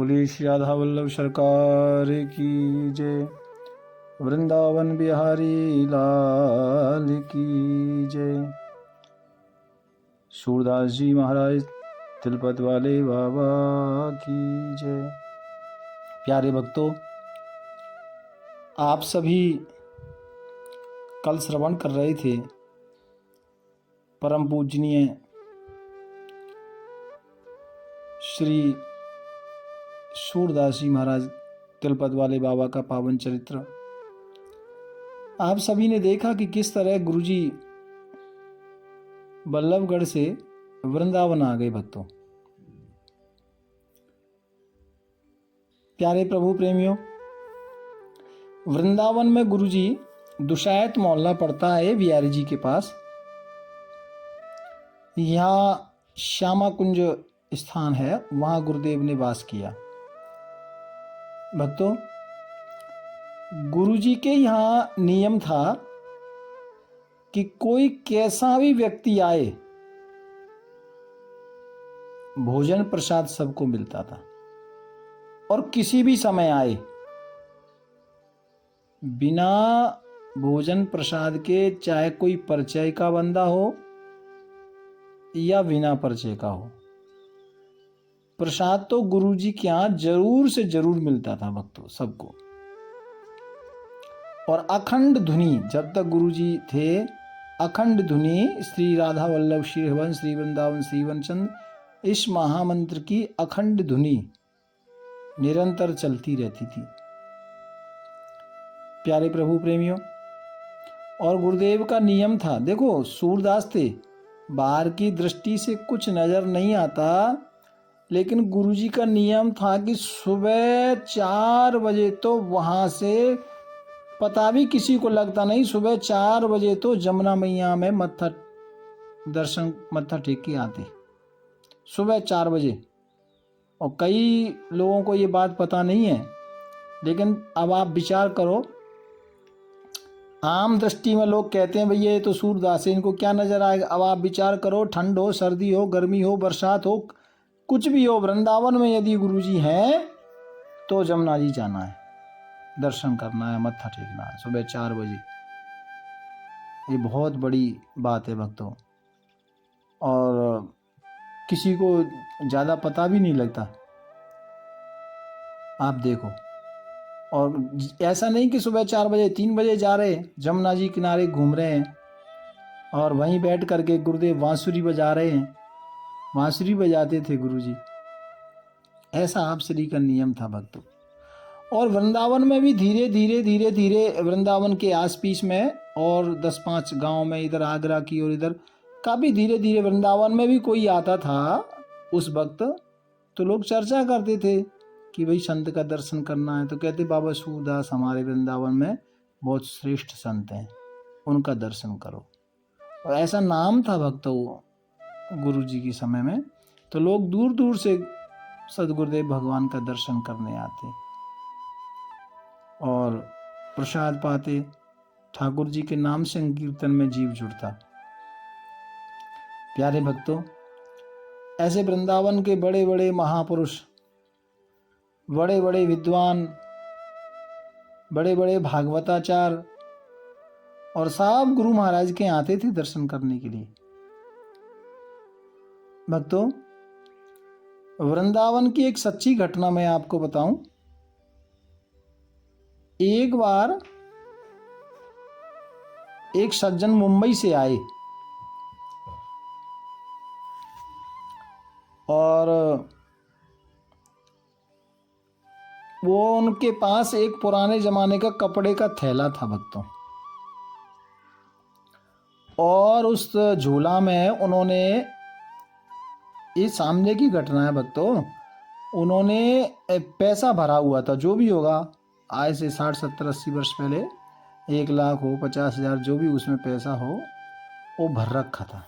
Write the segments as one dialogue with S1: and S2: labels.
S1: बोलिए श्री राधा वल्लभ सरकार की जय। वृंदावन बिहारी लाल की जय। सूरदास जी महाराज तिलपत वाले बाबा की जय। प्यारे भक्तों, आप सभी कल श्रवण कर रहे थे परम पूजनीय श्री सूरदास जी महाराज तिलपत वाले बाबा का पावन चरित्र। आप सभी ने देखा कि किस तरह गुरुजी बल्लभगढ़ से वृंदावन आ गए। भक्तों, प्यारे प्रभु प्रेमियों, वृंदावन में गुरुजी दुशायत मोहल्ला पड़ता है बिहारी जी के पास। यहाँ श्यामा कुंज स्थान है, वहां गुरुदेव ने वास किया। भक्तों, गुरुजी के यहाँ नियम था कि कोई कैसा भी व्यक्ति आए, भोजन प्रसाद सबको मिलता था, और किसी भी समय आए, बिना भोजन प्रसाद के, चाहे कोई परिचय का बंदा हो या बिना परिचय का हो, प्रसाद तो गुरुजी के यहाँ जरूर से जरूर मिलता था भक्तों, सबको। और अखंड धुनी, जब तक गुरुजी थे, अखंड धुनी श्री राधा वल्लभ श्री हरिवंश श्री वृंदावन श्रीवन चंद, इस महामंत्र की अखंड धुनी निरंतर चलती रहती थी। प्यारे प्रभु प्रेमियों, और गुरुदेव का नियम था, देखो सूरदास थे, बाहर की दृष्टि से कुछ नजर नहीं आता, लेकिन गुरुजी का नियम था कि सुबह 4 बजे तो वहां से, पता भी किसी को लगता नहीं, सुबह 4 बजे तो जमुना मैया में मत्था टेक के आते, सुबह 4 बजे। और कई लोगों को ये बात पता नहीं है, लेकिन अब आप विचार करो, आम दृष्टि में लोग कहते हैं भैया ये तो सूरदास है, इनको क्या नजर आएगा। अब आप विचार करो, ठंड हो, सर्दी हो, गर्मी हो, बरसात हो, कुछ भी हो, वृंदावन में यदि गुरुजी हैं तो जमुना जी जाना है, दर्शन करना है, मत्था टेकना है सुबह 4 बजे। ये बहुत बड़ी बात है भक्तों, और किसी को ज़्यादा पता भी नहीं लगता। आप देखो, और ऐसा नहीं कि सुबह 4 बजे 3 बजे जा रहे, जमुना जी किनारे घूम रहे हैं और वहीं बैठ करके गुरुदेव बांसुरी बजा रहे हैं। बांसुरी बजाते थे गुरुजी, ऐसा आप श्री का नियम था भक्तों। और वृंदावन में भी धीरे धीरे धीरे धीरे वृंदावन के आसपास में और 10-5 गांव में, इधर आगरा की और इधर, काफ़ी धीरे धीरे वृंदावन में भी कोई आता था उस वक्त, तो लोग चर्चा करते थे कि भाई संत का दर्शन करना है, तो कहते बाबा सूरदास हमारे वृंदावन में बहुत श्रेष्ठ संत हैं, उनका दर्शन करो। और ऐसा नाम था भक्तों गुरुजी के समय में, तो लोग दूर दूर से सदगुरुदेव भगवान का दर्शन करने आते और प्रसाद पाते, ठाकुर जी के नाम संकीर्तन में जीव जुड़ता। प्यारे भक्तों, ऐसे वृंदावन के बड़े बड़े महापुरुष, बड़े बड़े विद्वान, बड़े बड़े भागवताचार्य और सब गुरु महाराज के आते थे दर्शन करने के लिए। भक्तों, वृंदावन की एक सच्ची घटना मैं आपको बताऊं। एक बार एक सज्जन मुंबई से आए और वो, उनके पास एक पुराने जमाने का कपड़े का थैला था भक्तों, और उस झोला में उन्होंने, ये सामने की घटना है भक्तों, उन्होंने पैसा भरा हुआ था, जो भी होगा, आज से 60, 70, 80 वर्ष पहले, 1 लाख हो, 50,000, जो भी उसमें पैसा हो, वो भर रखा था।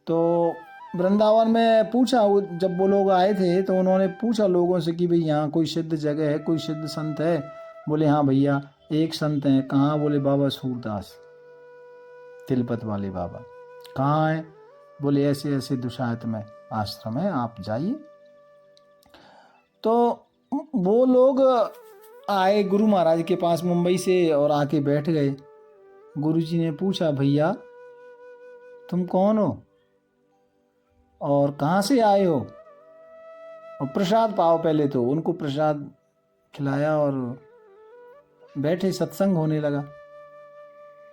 S1: तो वृंदावन में पूछा, जब वो लोग आए थे तो उन्होंने पूछा लोगों से कि भाई यहाँ कोई सिद्ध जगह है, कोई सिद्ध संत है। बोले हाँ भैया, एक संत हैं। कहाँ? बोले बाबा सूरदास तिलपत वाले बाबा। कहाँ है? बोले ऐसे ऐसे दुशायत में। आश्रम है, आप जाइए। तो वो लोग आए गुरु महाराज के पास मुंबई से और आके बैठ गए। गुरुजी ने पूछा, भैया तुम कौन हो और कहाँ से आए हो, और प्रसाद पाओ। पहले तो उनको प्रसाद खिलाया और बैठे, सत्संग होने लगा।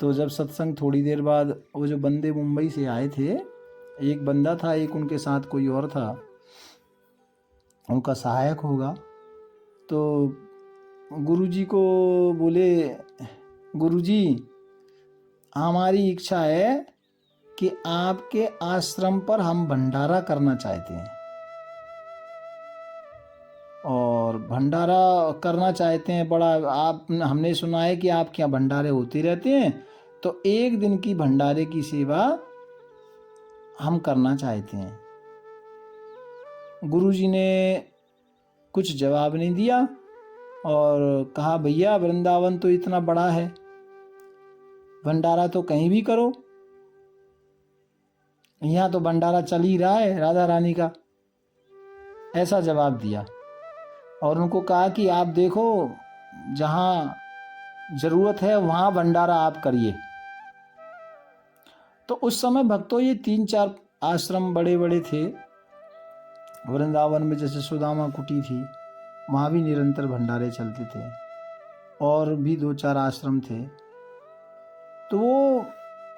S1: तो जब सत्संग थोड़ी देर बाद, वो जो बंदे मुंबई से आए थे, एक बंदा था, एक उनके साथ कोई और था, उनका सहायक होगा। तो गुरुजी को बोले, गुरुजी हमारी इच्छा है कि आपके आश्रम पर हम भंडारा करना चाहते हैं, और भंडारा करना चाहते हैं बड़ा, आप हमने सुना है कि आपके यहाँ भंडारे होते रहते हैं, तो एक दिन की भंडारे की सेवा हम करना चाहते हैं। गुरुजी ने कुछ जवाब नहीं दिया और कहा, भैया वृंदावन तो इतना बड़ा है, भंडारा तो कहीं भी करो, यहाँ तो भंडारा चल ही रहा है राधा रानी का। ऐसा जवाब दिया और उनको कहा कि आप देखो, जहाँ जरूरत है वहाँ भंडारा आप करिए। तो उस समय भक्तों ये 3-4 आश्रम बड़े बड़े थे वृंदावन में, जैसे सुदामा कुटी थी, वहाँ भी निरंतर भंडारे चलते थे, और भी 2-4 आश्रम थे। तो वो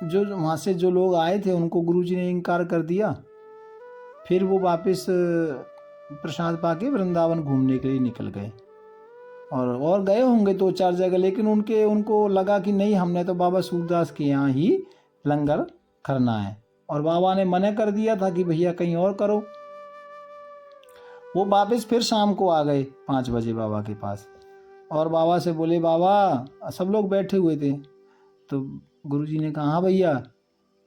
S1: जो वहाँ से जो लोग आए थे उनको गुरुजी ने इनकार कर दिया। फिर वो वापस प्रसाद पाके वृंदावन घूमने के लिए निकल गए, और गए होंगे 2-4 जगह, लेकिन उनको लगा कि नहीं, हमने तो बाबा सूरदास के यहाँ ही लंगर करना है, और बाबा ने मना कर दिया था कि भैया कहीं और करो। वो वापस फिर शाम को आ गए 5 बजे बाबा के पास, और बाबा से बोले, बाबा, सब लोग बैठे हुए थे, तो गुरुजी ने कहा, हाँ भैया,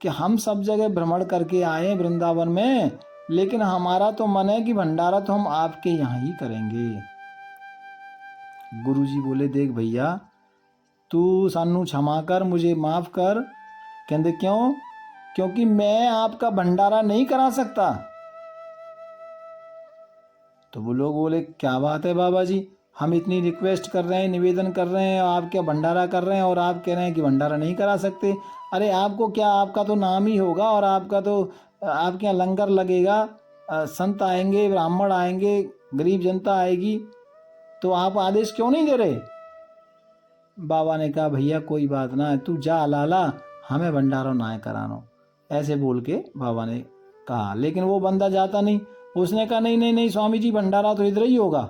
S1: कि हम सब जगह भ्रमण करके आए वृंदावन में, लेकिन हमारा तो मन है कि भंडारा तो हम आपके यहाँ ही करेंगे। गुरुजी बोले, देख भैया, तू सानू क्षमा कर, मुझे माफ़ कर। कहते क्यों? क्योंकि मैं आपका भंडारा नहीं करा सकता। तो वो लोग बोले, क्या बात है बाबा जी, हम इतनी रिक्वेस्ट कर रहे हैं, निवेदन कर रहे हैं, आप क्या भंडारा कर रहे हैं और आप कह रहे हैं कि भंडारा नहीं करा सकते। अरे आपको क्या, आपका तो नाम ही होगा, और आपका तो आपके यहाँ लंगर लगेगा, संत आएंगे, ब्राह्मण आएंगे, गरीब जनता आएगी, तो आप आदेश क्यों नहीं दे रहे? बाबा ने कहा, भैया कोई बात ना है, तू जा लाला, हमें भंडारा ना करानो, ऐसे बोल के बाबा ने कहा। लेकिन वो बंदा जाता नहीं, उसने कहा, नहीं नहीं नहीं स्वामी जी, भंडारा तो इधर ही होगा।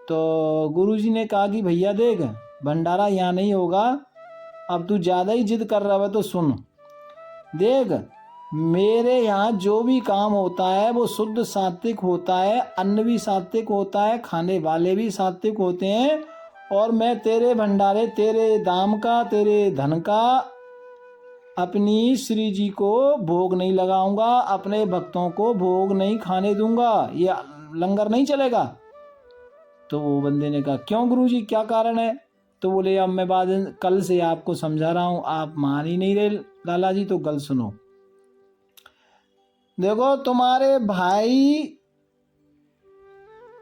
S1: तो गुरुजी ने कहा कि भैया देख, भंडारा यहाँ नहीं होगा, अब तू ज़्यादा ही जिद कर रहा है तो सुन, देख, मेरे यहाँ जो भी काम होता है वो शुद्ध सात्विक होता है, अन्न भी सात्विक होता है, खाने वाले भी सात्विक होते हैं, और मैं तेरे भंडारे, तेरे दाम का, तेरे धन का अपनी श्री जी को भोग नहीं लगाऊंगा, अपने भक्तों को भोग नहीं खाने दूंगा, ये लंगर नहीं चलेगा। तो वो बंदे ने कहा, क्यों गुरुजी, क्या कारण है? तो बोले, अब मैं कल से आपको समझा रहा हूँ, आप मान ही नहीं रहे लाला जी, तो गल सुनो। देखो, तुम्हारे भाई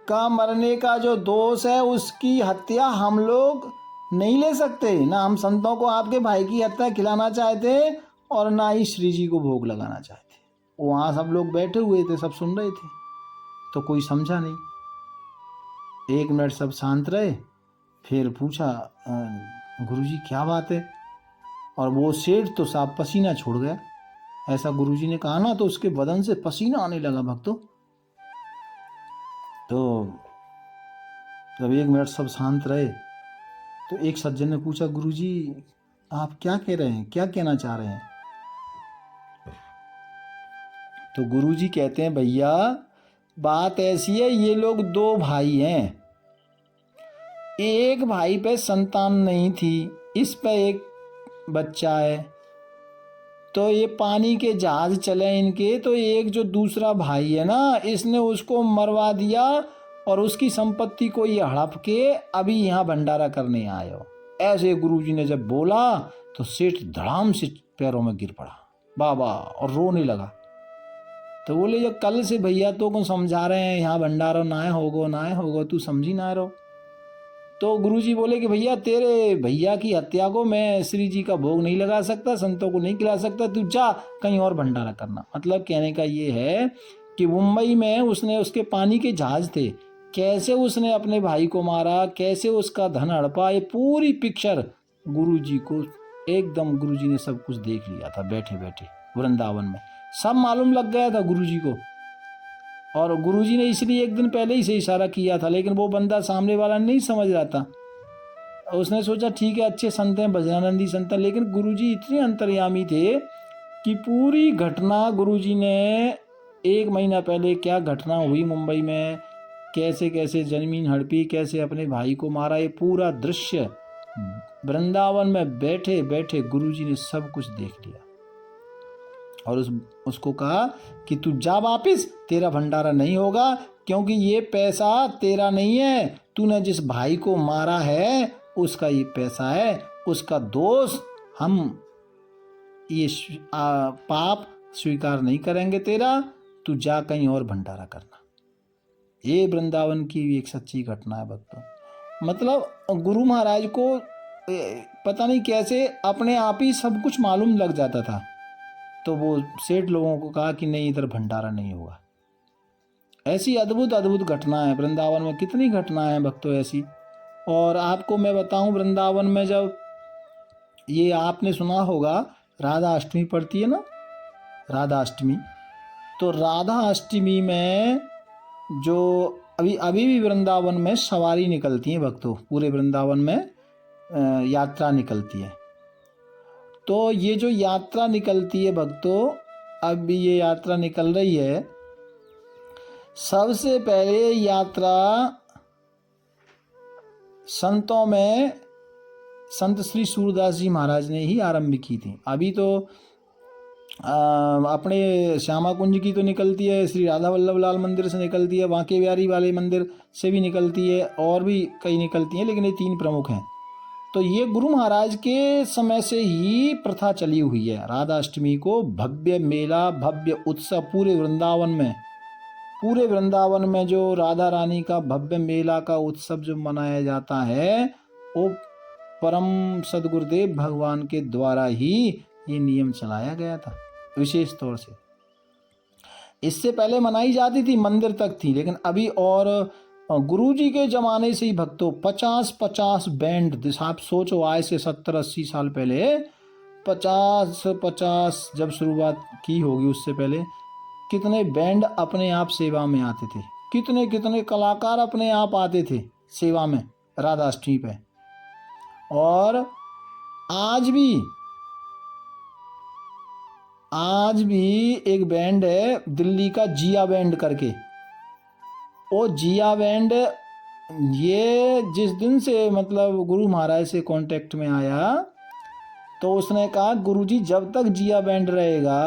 S1: का मरने का जो दोष है, उसकी हत्या हम लोग नहीं ले सकते, ना हम संतों को आपके भाई की हत्या खिलाना चाहते, और ना ही श्री जी को भोग लगाना चाहते। वहाँ सब लोग बैठे हुए थे, सब सुन रहे थे, तो कोई समझा नहीं। 1 मिनट सब शांत रहे, फिर पूछा, गुरुजी क्या बात है? और वो सेठ तो साफ पसीना छोड़ गया। ऐसा गुरुजी ने कहा ना, तो उसके बदन से पसीना आने लगा भक्तों। तो जब 1 मिनट सब शांत रहे, तो एक सज्जन ने पूछा, गुरुजी आप क्या कह रहे हैं, क्या कहना चाह रहे हैं? तो गुरुजी कहते हैं, भैया बात ऐसी है, ये लोग 2 भाई हैं, एक भाई पे संतान नहीं थी, इस पे एक बच्चा है, तो ये पानी के जहाज चले इनके, तो एक जो दूसरा भाई है ना, इसने उसको मरवा दिया, और उसकी संपत्ति को ये हड़प के अभी यहाँ भंडारा करने आए हो। ऐसे गुरुजी ने जब बोला तो सेठ धड़ाम से पैरों में गिर पड़ा बाबा, और रोने लगा। तो बोले ये कल से भैया तो को समझा रहे हैं यहाँ भंडारा ना होगो तू समझी ना रहो। तो गुरुजी बोले कि भैया तेरे भैया की हत्या को मैं श्री जी का भोग नहीं लगा सकता, संतों को नहीं खिला सकता, तू जा कहीं और भंडारा करना। मतलब कहने का ये है कि मुंबई में उसने उसके पानी के जहाज थे, कैसे उसने अपने भाई को मारा, कैसे उसका धन हड़पा, ये पूरी पिक्चर गुरुजी को एकदम गुरुजी ने सब कुछ देख लिया था बैठे बैठे वृंदावन में, सब मालूम लग गया था गुरुजी को। और गुरुजी ने इसलिए एक दिन पहले ही से इशारा किया था, लेकिन वो बंदा सामने वाला नहीं समझ रहा था। उसने सोचा ठीक है अच्छे संत हैं, भजनानंदी संत हैं, लेकिन गुरुजी इतने अंतर्यामी थे कि पूरी घटना गुरुजी ने 1 महीना पहले क्या घटना हुई मुंबई में, कैसे कैसे जमीन हड़पी, कैसे अपने भाई को मारा, ये पूरा दृश्य वृंदावन में बैठे बैठे गुरुजी ने सब कुछ देख लिया। और उसको कहा कि तू जा वापिस, तेरा भंडारा नहीं होगा, क्योंकि ये पैसा तेरा नहीं है, तूने जिस भाई को मारा है उसका ये पैसा है, उसका दोष हम ये पाप स्वीकार नहीं करेंगे तेरा, तू जा कहीं और भंडारा करना। ये वृंदावन की एक सच्ची घटना है भक्तों। मतलब गुरु महाराज को पता नहीं कैसे अपने आप ही सब कुछ मालूम लग जाता था। तो वो सेठ लोगों को कहा कि नहीं इधर भंडारा नहीं होगा। ऐसी अद्भुत अद्भुत घटना है वृंदावन में, कितनी घटनाएं हैं भक्तों ऐसी। और आपको मैं बताऊं वृंदावन में जब ये आपने सुना होगा राधा अष्टमी पड़ती है ना, राधा अष्टमी, तो राधा अष्टमी में जो अभी भी वृंदावन में सवारी निकलती है भक्तों, पूरे वृंदावन में यात्रा निकलती है। तो ये जो यात्रा निकलती है भक्तों, अब भी ये यात्रा निकल रही है। सबसे पहले यात्रा संतों में संत श्री सूरदास जी महाराज ने ही आरंभ की थी। अभी तो अपने श्यामा कुंज की तो निकलती है, श्री राधा वल्लभ लाल मंदिर से निकलती है, बांके बिहारी वाले मंदिर से भी निकलती है, और भी कई निकलती हैं, लेकिन ये 3 प्रमुख हैं। तो ये गुरु महाराज के समय से ही प्रथा चली हुई है। राधा अष्टमी को भव्य मेला, भव्य उत्सव पूरे वृंदावन में जो राधा रानी का भव्य मेला का उत्सव जो मनाया जाता है, वो परम सदगुरुदेव भगवान के द्वारा ही ये नियम चलाया गया था विशेष तौर से। इससे पहले मनाई जाती थी, मंदिर तक थी, लेकिन अभी और गुरुजी के जमाने से ही भक्तों 50-50 बैंड, आप सोचो आज से 70-80 साल पहले 50-50 जब शुरुआत की होगी, उससे पहले कितने बैंड अपने आप सेवा में आते थे, कितने कितने कलाकार अपने आप आते थे सेवा में राधा अष्टमी पे। और आज भी एक बैंड है दिल्ली का, जिया बैंड करके। वो जिया बैंड ये जिस दिन से मतलब गुरु महाराज से कांटेक्ट में आया, तो उसने कहा गुरुजी जब तक जिया बैंड रहेगा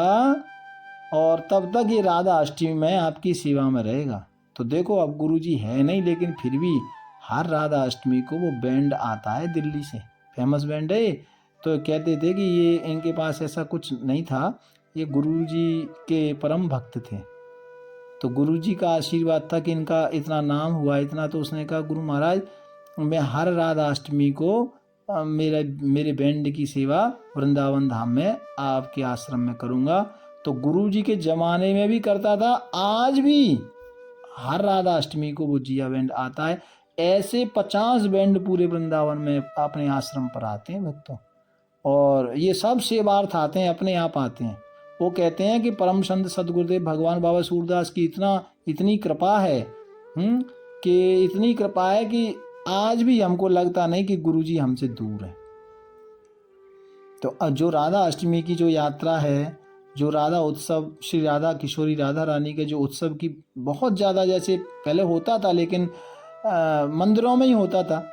S1: और तब तक ये राधा अष्टमी में आपकी सेवा में रहेगा। तो देखो अब गुरुजी है नहीं, लेकिन फिर भी हर राधा अष्टमी को वो बैंड आता है दिल्ली से, फेमस बैंड है। तो कहते थे कि ये इनके पास ऐसा कुछ नहीं था, ये गुरुजी के परम भक्त थे। तो गुरुजी का आशीर्वाद था कि इनका इतना नाम हुआ इतना। तो उसने कहा गुरु महाराज मैं हर राधा अष्टमी को मेरे बैंड की सेवा वृंदावन धाम में आपके आश्रम में करूँगा। तो गुरुजी के ज़माने में भी करता था, आज भी हर राधा अष्टमी को वो जिया बैंड आता है। ऐसे 50 बैंड पूरे वृंदावन में अपने आश्रम पर आते हैं भक्तों, और ये सब सेवार्थ आते हैं, अपने आप आते हैं। वो कहते हैं कि परम संत सदगुरुदेव भगवान बाबा सूरदास की इतनी कृपा है कि इतनी कृपा है कि आज भी हमको लगता नहीं कि गुरुजी हमसे दूर है। तो जो राधा अष्टमी की जो यात्रा है, जो राधा उत्सव, श्री राधा किशोरी राधा रानी के जो उत्सव की बहुत ज़्यादा, जैसे पहले होता था लेकिन मंदिरों में ही होता था,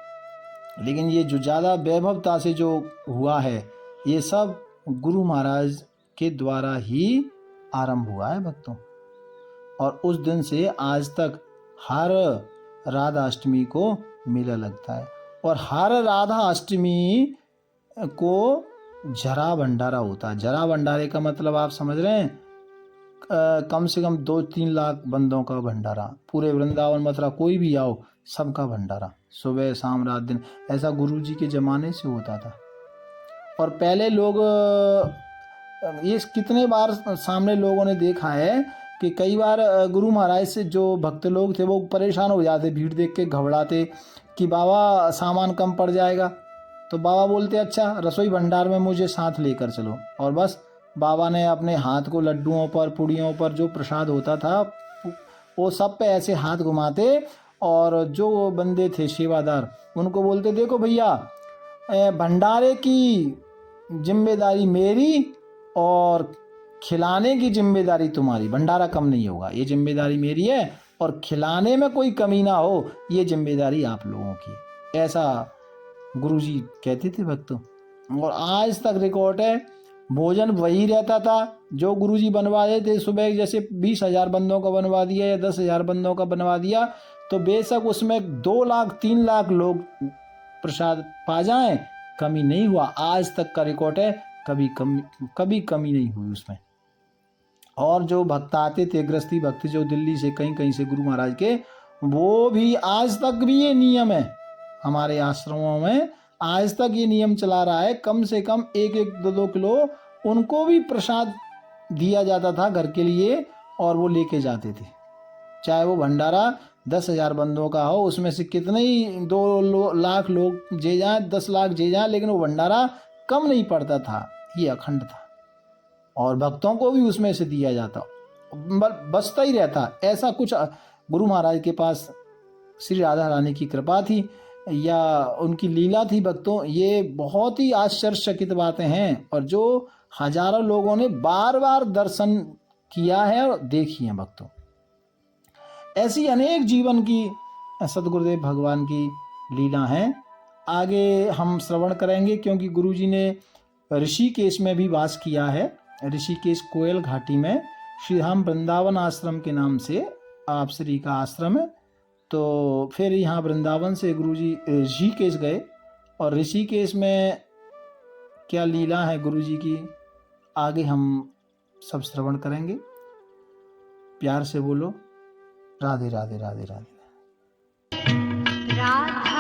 S1: लेकिन ये जो ज़्यादा वैभवता से जो हुआ है, ये सब गुरु महाराज के द्वारा ही आरंभ हुआ है भक्तों। और उस दिन से आज तक हर राधा अष्टमी को मेला लगता है, और हर राधा अष्टमी को जरा भंडारा होता है। जरा भंडारे का मतलब आप समझ रहे हैं, कम से कम 2-3 लाख बंदों का भंडारा, पूरे वृंदावन मथुरा कोई भी आओ सबका भंडारा, सुबह शाम रात दिन। ऐसा गुरु जी के ज़माने से होता था। और पहले लोग ये कितने बार सामने लोगों ने देखा है कि कई बार गुरु महाराज से जो भक्त लोग थे वो परेशान हो जाते, भीड़ देख के घबराते कि बाबा सामान कम पड़ जाएगा। तो बाबा बोलते अच्छा रसोई भंडार में मुझे साथ लेकर चलो, और बस बाबा ने अपने हाथ को लड्डुओं पर पुड़ियों पर जो प्रसाद होता था वो सब पे ऐसे हाथ घुमाते, और जो बंदे थे सेवादार उनको बोलते देखो भैया भंडारे की जिम्मेदारी मेरी और खिलाने की जिम्मेदारी तुम्हारी, भंडारा कम नहीं होगा, ये जिम्मेदारी मेरी है, और खिलाने में कोई कमी ना हो ये जिम्मेदारी आप लोगों की। ऐसा गुरुजी कहते थे भक्तों। और आज तक रिकॉर्ड है, भोजन वही रहता था जो गुरुजी बनवा देते। सुबह जैसे 20,000 बंदों का बनवा दिया या 10,000 बंदों का बनवा दिया तो बेशक उसमें 2 लाख 3 लाख लोग प्रसाद पा जाएं, कमी नहीं हुआ। आज तक का रिकॉर्ड है, कभी कमी नहीं हुई उसमें। और जो भक्त आते थे, गृहस्थी भक्त जो दिल्ली से कहीं कहीं से गुरु महाराज के, वो भी आज तक भी ये नियम है हमारे आश्रमों में, आज तक ये नियम चला रहा है, कम से कम 1-1, 2-2 किलो उनको भी प्रसाद दिया जाता था घर के लिए, और वो लेके जाते थे। चाहे वो भंडारा 10,000 बंदों का हो, उसमें से कितने ही 2 लाख लोग जे जाएं, 10 लाख जे जाएं, लेकिन वो भंडारा कम नहीं पड़ता था, ये अखंड था। और भक्तों को भी उसमें से दिया जाता, बचता ही रहता। ऐसा कुछ गुरु महाराज के पास श्री राधा रानी की कृपा थी या उनकी लीला थी भक्तों, ये बहुत ही आश्चर्यचकित बातें हैं, और जो हजारों लोगों ने बार बार दर्शन किया है और देखी है भक्तों। ऐसी अनेक जीवन की सतगुरुदेव भगवान की लीला हैं। आगे हम श्रवण करेंगे, क्योंकि गुरुजी ने ऋषिकेश में भी वास किया है। ऋषिकेश कोयल घाटी में श्रीधाम वृंदावन आश्रम के नाम से आप श्री का आश्रम है। तो फिर यहाँ वृंदावन से गुरुजी ऋषिकेश गए, और ऋषिकेश में क्या लीला है गुरुजी की, आगे हम सब श्रवण करेंगे। प्यार से बोलो राधे राधे राधे राधे।
S2: राधा